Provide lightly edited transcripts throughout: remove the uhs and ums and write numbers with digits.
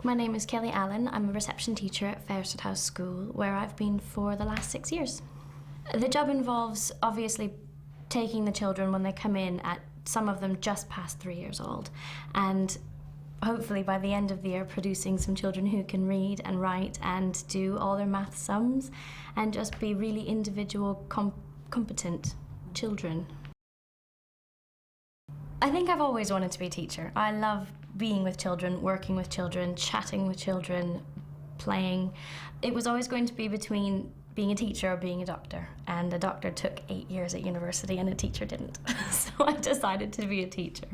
My name is Kelly Allen. I'm a reception teacher at Fairstead House School, where I've been for the last 6 years. The job involves obviously taking the children when they come in, at some of them just past 3 years old, and hopefully by the end of the year producing some children who can read and write and do all their math sums and just be really individual, competent children. I think I've always wanted to be a teacher. I love being with children, working with children, chatting with children, playing. It was always going to be between being a teacher or being a doctor, and a doctor took 8 years at university and a teacher didn't. So I decided to be a teacher.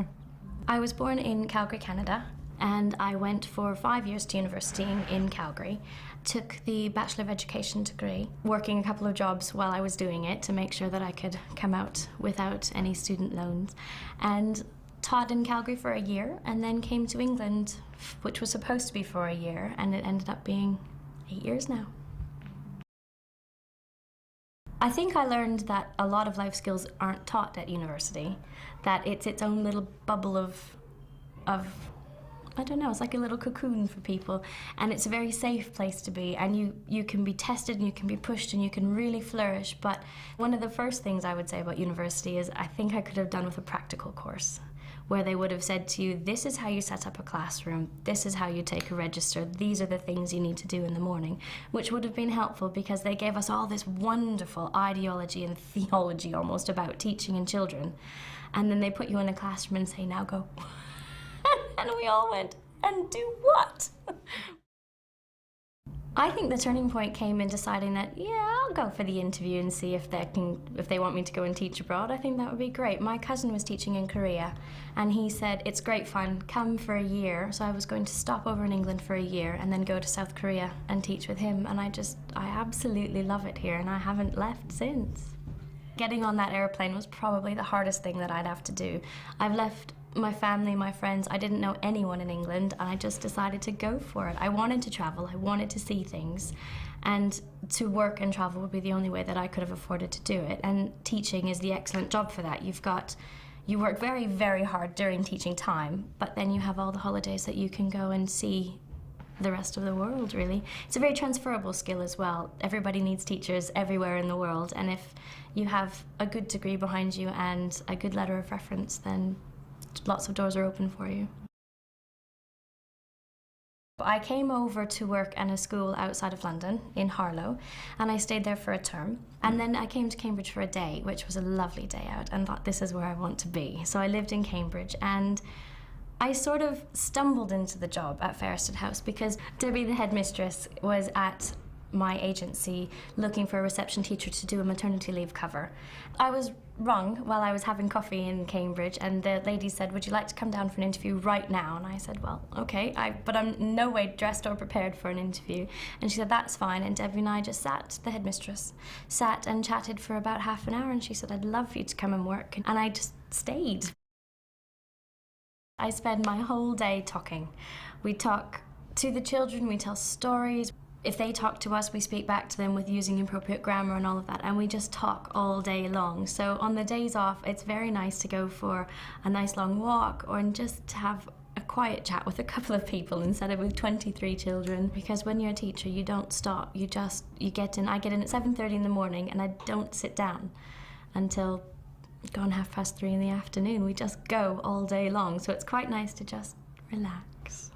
I was born in Calgary, Canada, and I went for 5 years to university in Calgary. Took the Bachelor of Education degree, working a couple of jobs while I was doing it to make sure that I could come out without any student loans, and taught in Calgary for a year, and then came to England, which was supposed to be for a year, and it ended up being 8 years now. I think I learned that a lot of life skills aren't taught at university, that it's its own little bubble of I don't know, it's like a little cocoon for people, and it's a very safe place to be, and you can be tested and you can be pushed and you can really flourish. But one of the first things I would say about university is I think I could have done with a practical course, where they would have said to you, this is how you set up a classroom, this is how you take a register, these are the things you need to do in the morning, which would have been helpful because they gave us all this wonderful ideology and theology almost about teaching and children. And then they put you in a classroom and say, now go. And we all went, and do what? I think the turning point came in deciding that, yeah, I'll go for the interview and see if they want me to go and teach abroad. I think that would be great. My cousin was teaching in Korea, and he said, it's great fun, come for a year. So I was going to stop over in England for a year and then go to South Korea and teach with him. And I absolutely love it here, and I haven't left since. Getting on that airplane was probably the hardest thing that I'd have to do. I've left my family, my friends. I didn't know anyone in England, and I just decided to go for it. I wanted to travel, I wanted to see things, and to work and travel would be the only way that I could have afforded to do it. And teaching is the excellent job for that. You work very, very hard during teaching time, but then you have all the holidays that you can go and see the rest of the world, really. It's a very transferable skill as well. Everybody needs teachers everywhere in the world, and if you have a good degree behind you and a good letter of reference, then lots of doors are open for you. I came over to work in a school outside of London, in Harlow, and I stayed there for a term. And then I came to Cambridge for a day, which was a lovely day out, and thought, this is where I want to be. So I lived in Cambridge, and I sort of stumbled into the job at Fairstead House because Debbie, the headmistress, was at my agency looking for a reception teacher to do a maternity leave cover. I was rung while I was having coffee in Cambridge, and the lady said, would you like to come down for an interview right now? And I said, well, okay, but I'm in no way dressed or prepared for an interview. And she said, that's fine. And Debbie and I just sat, the headmistress, sat and chatted for about half an hour, and she said, I'd love for you to come and work. And I just stayed. I spend my whole day talking. We talk to the children, we tell stories. If they talk to us, we speak back to them with using appropriate grammar and all of that, and we just talk all day long. So on the days off, it's very nice to go for a nice long walk or just to have a quiet chat with a couple of people instead of with 23 children. Because when you're a teacher, you don't stop. You get in. I get in at 7:30 in the morning, and I don't sit down until gone 3:30 in the afternoon. We just go all day long. So it's quite nice to just relax.